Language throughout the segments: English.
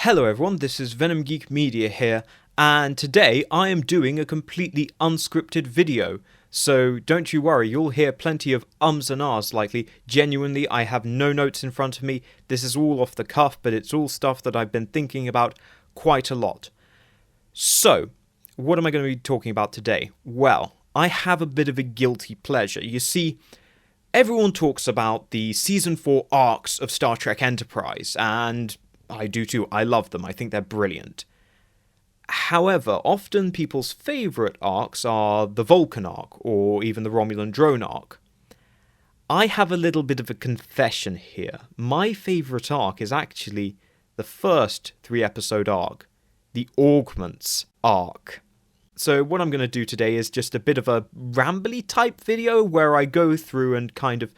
Hello everyone, this is Venom Geek Media here, and today I am doing a completely unscripted video. So don't you worry, you'll hear plenty of ums and ahs likely. Genuinely, I have no notes in front of me. This is all off the cuff, but it's all stuff that I've been thinking about quite a lot. So, what am I going to be talking about today? Well, I have a bit of a guilty pleasure. You see, everyone talks about the Season 4 arcs of Star Trek Enterprise, and I do too. I love them. I think they're brilliant. However, often people's favourite arcs are the Vulcan arc, or even the Romulan drone arc. I have a little bit of a confession here. My favourite arc is actually the first 3-episode arc, the Augments arc. So what I'm going to do today is just a bit of a rambly type video where I go through and kind of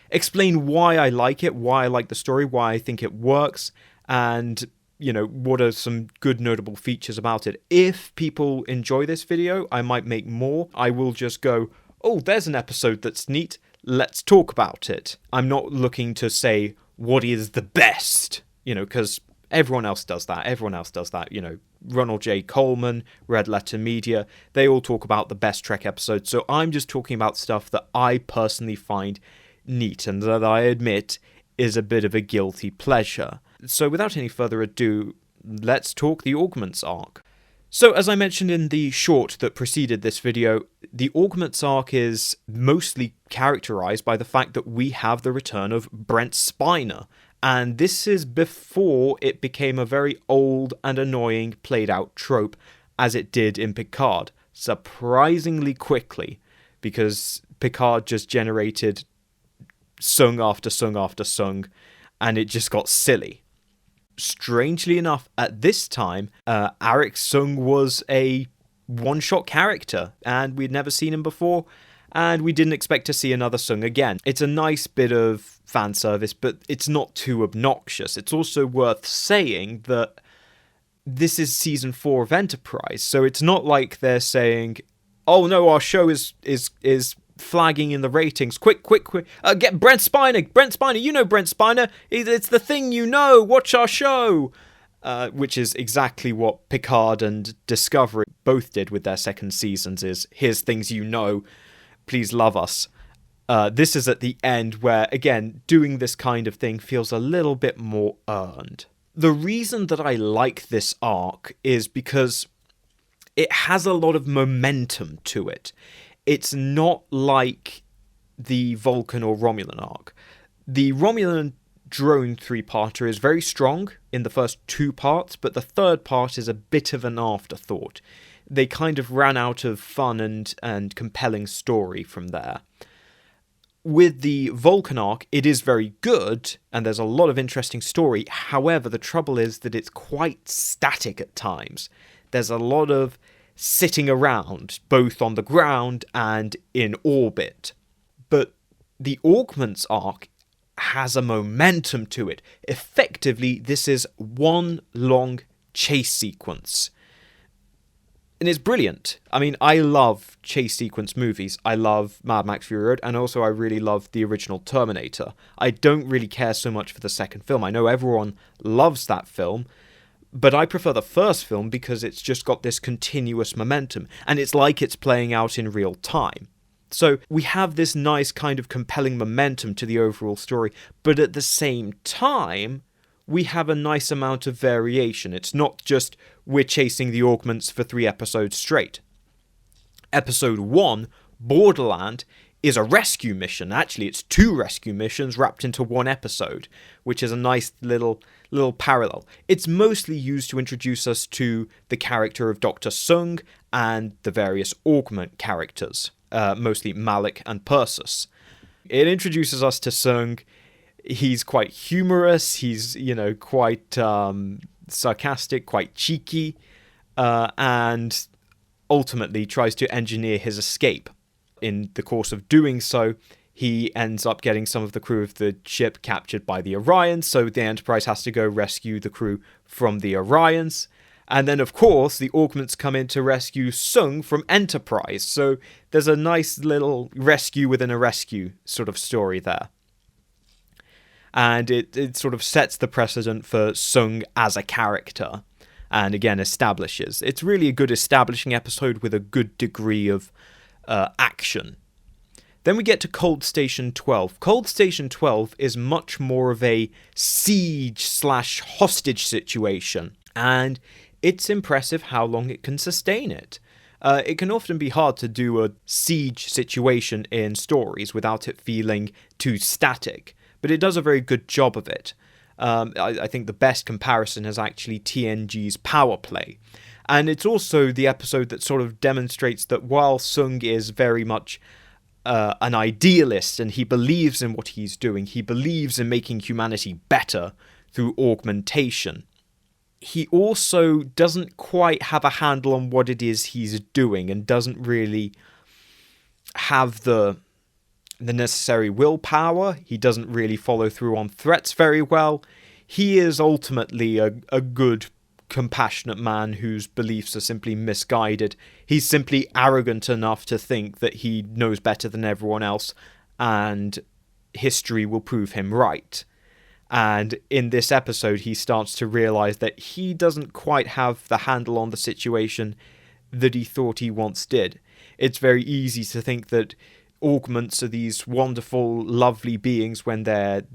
explain why I like it, why I like the story, why I think it works, and, you know, what are some good notable features about it. If people enjoy this video, I might make more. I will just go, oh, there's an episode that's neat, let's talk about it. I'm not looking to say what is the best, you know, because everyone else does that. You know, Ronald J. Coleman, Red Letter Media, they all talk about the best Trek episodes. So I'm just talking about stuff that I personally find neat and that I admit is a bit of a guilty pleasure. So without any further ado, let's talk the Augments arc. So as I mentioned in the short that preceded this video, the Augments arc is mostly characterized by the fact that we have the return of Brent Spiner, and this is before it became a very old and annoying played out trope as it did in Picard, surprisingly quickly, because Picard just generated Soong after Soong after Soong, and it just got silly. Strangely enough, at this time, Arik Soong was a one-shot character, and we'd never seen him before, and we didn't expect to see another Soong again. It's a nice bit of fan service, but it's not too obnoxious. It's also worth saying that this is Season 4 of Enterprise, so it's not like they're saying, oh no, our show is flagging in the ratings. Quick. Get Brent Spiner, you know Brent Spiner. It's the thing you know. Watch our show. Which is exactly what Picard and Discovery both did with their second seasons, is here's things you know. Please love us. This is at the end where, again, doing this kind of thing feels a little bit more earned. The reason that I like this arc is because it has a lot of momentum to it. It's not like the Vulcan or Romulan arc. The Romulan drone 3-parter is very strong in the first 2 parts, but the 3rd part is a bit of an afterthought. They kind of ran out of fun and compelling story from there. With the Vulcan arc, it is very good, and there's a lot of interesting story. However, the trouble is that it's quite static at times. There's a lot of sitting around, both on the ground and in orbit. But the Augments arc has a momentum to it. Effectively, this is one long chase sequence. And it's brilliant. I mean, I love chase sequence movies. I love Mad Max Fury Road, and also I really love the original Terminator. I don't really care so much for the second film. I know everyone loves that film, but I prefer the first film because it's just got this continuous momentum, and it's like it's playing out in real time. So we have this nice kind of compelling momentum to the overall story, but at the same time, we have a nice amount of variation. It's not just we're chasing the Augments for 3 episodes straight. Episode 1, Borderland, is a rescue mission. Actually, it's 2 rescue missions wrapped into 1 episode, which is a nice little parallel. It's mostly used to introduce us to the character of Dr. Soong and the various Augment characters, mostly Malik and Persis. It introduces us to Soong. He's quite humorous, he's, you know, quite sarcastic, quite cheeky, and ultimately tries to engineer his escape. In the course of doing so, he ends up getting some of the crew of the ship captured by the Orions, so the Enterprise has to go rescue the crew from the Orions. And then, of course, the Augments come in to rescue Soong from Enterprise, so there's a nice little rescue within a rescue sort of story there. And it sort of sets the precedent for Soong as a character. And again, establishes. It's really a good establishing episode with a good degree of action. Then we get to Cold Station 12. Cold Station 12 is much more of a siege/hostage situation, and it's impressive how long it can sustain it. It can often be hard to do a siege situation in stories without it feeling too static, but it does a very good job of it. I think the best comparison is actually TNG's Power Play. And it's also the episode that sort of demonstrates that while Soong is very much an idealist and he believes in what he's doing, he believes in making humanity better through augmentation, he also doesn't quite have a handle on what it is he's doing and doesn't really have the necessary willpower. He doesn't really follow through on threats very well. He is ultimately a good, compassionate man whose beliefs are simply misguided. He's simply arrogant enough to think that he knows better than everyone else, and history will prove him right. And in this episode, he starts to realize that he doesn't quite have the handle on the situation that he thought he once did. It's very easy to think that augments are these wonderful, lovely beings when they're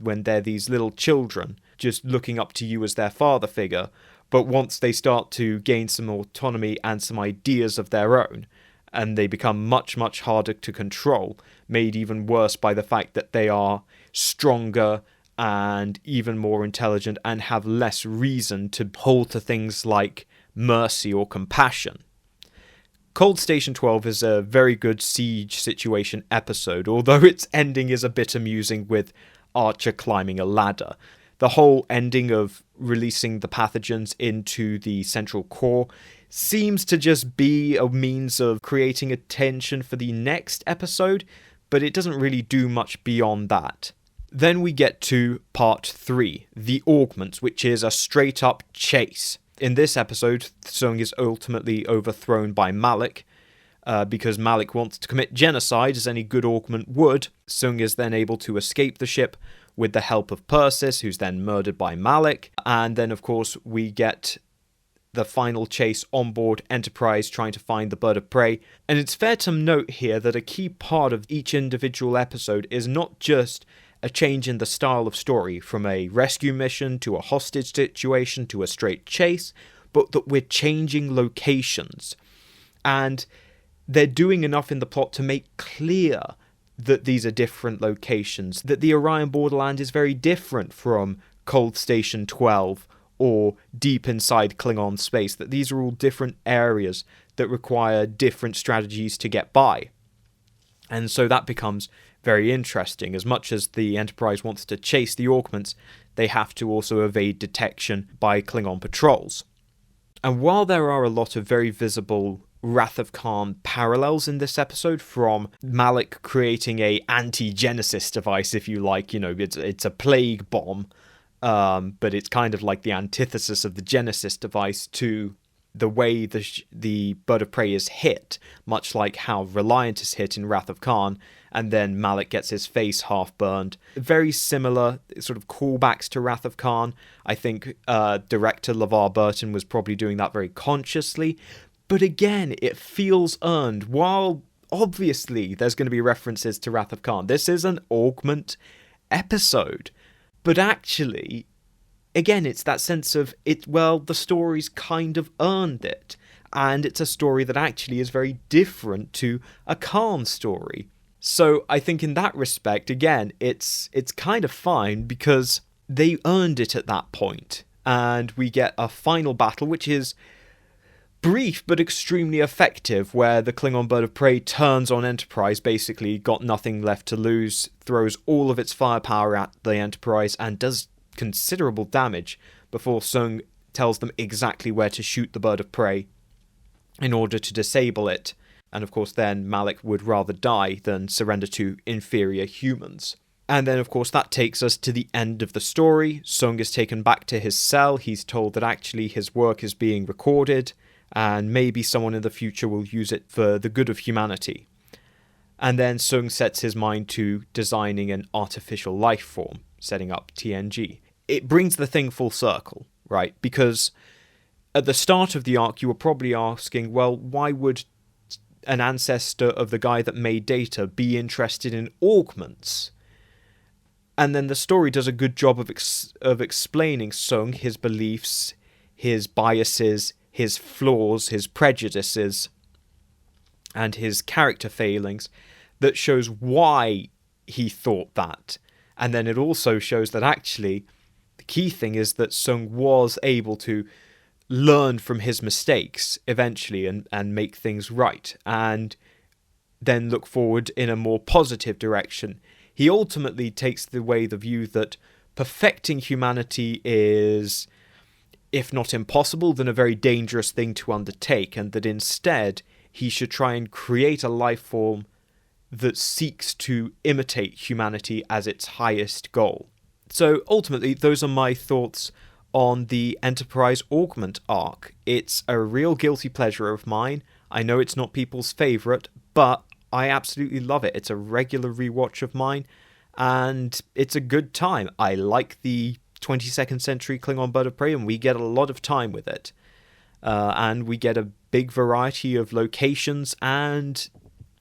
these little children, just looking up to you as their father figure. But once they start to gain some autonomy and some ideas of their own, and they become much, much harder to control, made even worse by the fact that they are stronger and even more intelligent and have less reason to hold to things like mercy or compassion. Cold Station 12 is a very good siege situation episode, although its ending is a bit amusing with Archer climbing a ladder. The whole ending of releasing the pathogens into the central core seems to just be a means of creating a tension for the next episode, but it doesn't really do much beyond that. Then we get to part 3, the Augments, which is a straight-up chase. In this episode, Soong is ultimately overthrown by Malik, because Malik wants to commit genocide, as any good augment would. Soong is then able to escape the ship with the help of Persis, who's then murdered by Malik. And then, of course, we get the final chase on board Enterprise trying to find the bird of prey. And it's fair to note here that a key part of each individual episode is not just a change in the style of story from a rescue mission to a hostage situation to a straight chase, but that we're changing locations. And they're doing enough in the plot to make clear that these are different locations, that the Orion Borderland is very different from Cold Station 12 or deep inside Klingon space, that these are all different areas that require different strategies to get by. And so that becomes very interesting. As much as the Enterprise wants to chase the Augments, they have to also evade detection by Klingon patrols. And while there are a lot of very visible Wrath of Khan parallels in this episode, from Malik creating a anti-Genesis device, if you like, it's a plague bomb, but it's kind of like the antithesis of the Genesis device, to the way the bird of prey is hit, much like how Reliant is hit in Wrath of Khan, and then Malik gets his face half burned. Very similar sort of callbacks to Wrath of Khan. I think director LeVar Burton was probably doing that very consciously, but again, it feels earned. While obviously there's going to be references to Wrath of Khan, this is an augment episode, but actually, again, it's that sense of the story's kind of earned it. And it's a story that actually is very different to a Khan story. So I think in that respect, again, it's kind of fine because they earned it at that point. And we get a final battle, which is brief but extremely effective, where the Klingon bird of prey turns on Enterprise, basically got nothing left to lose, throws all of its firepower at the Enterprise and does considerable damage before Soong tells them exactly where to shoot the bird of prey in order to disable it. And of course then Malik would rather die than surrender to inferior humans. And then of course that takes us to the end of the story. Soong is taken back to his cell. He's told that actually his work is being recorded and maybe someone in the future will use it for the good of humanity. And then Soong sets his mind to designing an artificial life form. setting up TNG. It brings the thing full circle, right? Because at the start of the arc, you were probably asking, well, why would an ancestor of the guy that made Data be interested in augments? And then the story does a good job of explaining Soong, his beliefs, his biases, his flaws, his prejudices, and his character failings, that shows why he thought that. And then it also shows that actually the key thing is that Soong was able to learn from his mistakes eventually and make things right, and then look forward in a more positive direction. He ultimately takes the view that perfecting humanity is, if not impossible, then a very dangerous thing to undertake, and that instead he should try and create a life form that seeks to imitate humanity as its highest goal. So ultimately, those are my thoughts on the Enterprise Augment arc. It's a real guilty pleasure of mine. I know it's not people's favourite, but I absolutely love it. It's a regular rewatch of mine, and it's a good time. I like the 22nd century Klingon Bird of Prey, and we get a lot of time with it. And we get a big variety of locations and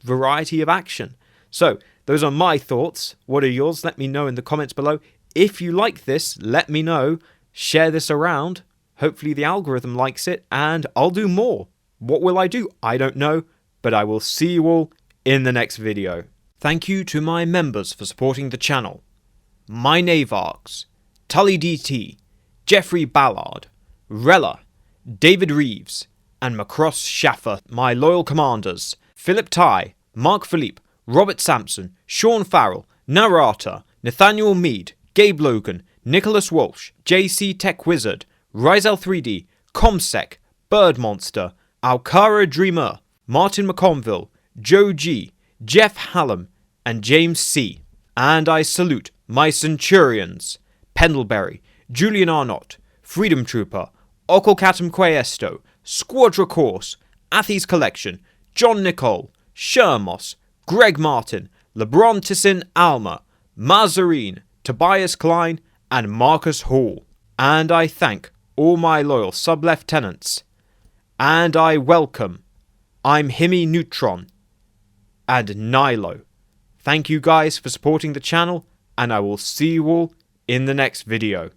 variety of action. So, those are my thoughts. What are yours? Let me know in the comments below. If you like this, let me know. Share this around. Hopefully the algorithm likes it, and I'll do more. What will I do? I don't know, but I will see you all in the next video. Thank you to my members for supporting the channel. My Navarks, Tully DT, Jeffrey Ballard, Rella, David Reeves, and Macross Schaffer, my loyal commanders, Philip Ty, Mark Philippe, Robert Sampson, Sean Farrell, Narata, Nathaniel Mead, Gabe Logan, Nicholas Walsh, JC Tech Wizard, Rizel 3D, Comsec, Bird Monster, Alcara Dreamer, Martin McConville, Joe G, Jeff Hallam, and James C. And I salute my Centurions, Pendlebury, Julian Arnott, Freedom Trooper, Okolkatum Questo, Squadra Course, Athes Collection, John Nicole, Shermos, Greg Martin, LeBron Tissin Alma, Mazarine, Tobias Klein, and Marcus Hall. And I thank all my loyal sub-lieutenants. And I welcome I'm Himi Neutron and Nilo. Thank you guys for supporting the channel, and I will see you all in the next video.